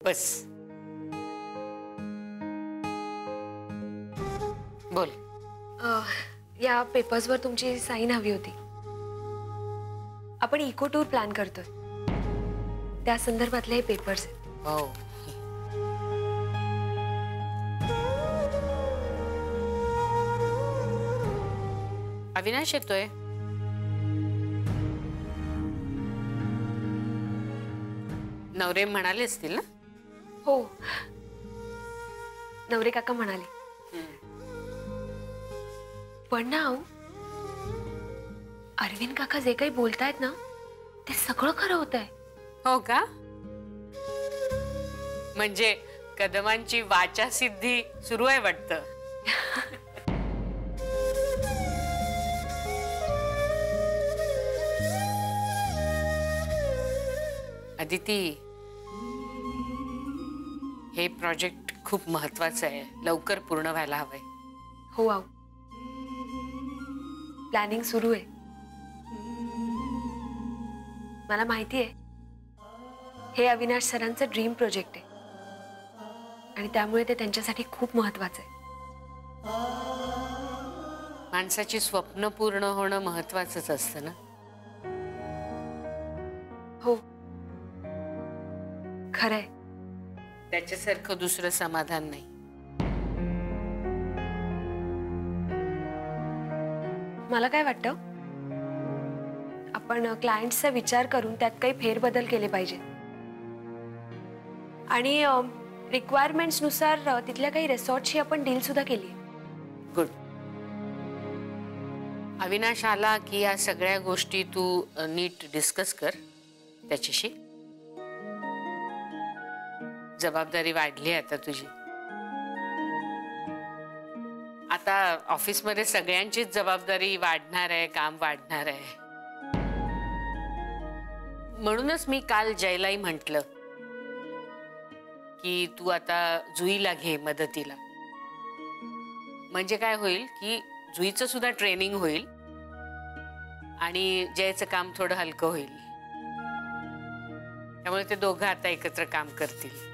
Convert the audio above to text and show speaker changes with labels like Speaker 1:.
Speaker 1: बस बोल.
Speaker 2: या पेपर्सवर तुमची साईन हवी होती. आपण इको टूर प्लॅन करतोय, त्या संदर्भातले हे पेपर्स आहेत.
Speaker 1: हो. अविनाश येतोय. नवरे म्हणाले असतील ना?
Speaker 2: हो, नवरे काका म्हणाले. पण ना अरविंद काका जे काही बोलतायत ना ते सगळं खरं होतंय.
Speaker 1: हो का? म्हणजे कदमांची वाचा सिद्धी सुरू आहे वाटतं. अदिती, हे प्रोजेक्ट खूप महत्वाचं आहे, लवकर पूर्ण व्हायला हवंय.
Speaker 2: हो आऊ, प्लॅनिंग सुरू आहे. मला माहिती आहे हे अविनाश सरांचं ड्रीम प्रोजेक्ट आहे आणि त्यामुळे ते त्यांच्यासाठी खूप महत्वाचं आहे.
Speaker 1: माणसाची स्वप्न पूर्ण होणं महत्वाचंच असतं ना.
Speaker 2: हो खरंय.
Speaker 1: त्याच्यासारखं दुसरं समाधान नाही.
Speaker 2: मला काय वाटतं, आपण क्लायंट्सचा विचार करून त्यात काही फेरबदल केले पाहिजे आणि रिक्वायरमेंट्स नुसार तिथल्या काही रिसॉर्टशी आपण डील सुद्धा केली.
Speaker 1: गुड. अविनाश आला की या सगळ्या गोष्टी तू नीट डिस्कस कर त्याच्याशी. जबाबदारी वाढली आता तुझी. आता ऑफिसमध्ये सगळ्यांचीच जबाबदारी वाढणार आहे, काम वाढणार आहे. म्हणूनच मी काल जयलाही म्हटलं की तू आता जुईला घे मदतीला. म्हणजे काय होईल की जुईचं सुद्धा ट्रेनिंग होईल आणि जयचं काम थोडं हलकं होईल. त्यामुळे ते दोघं आता एकत्र काम करतील.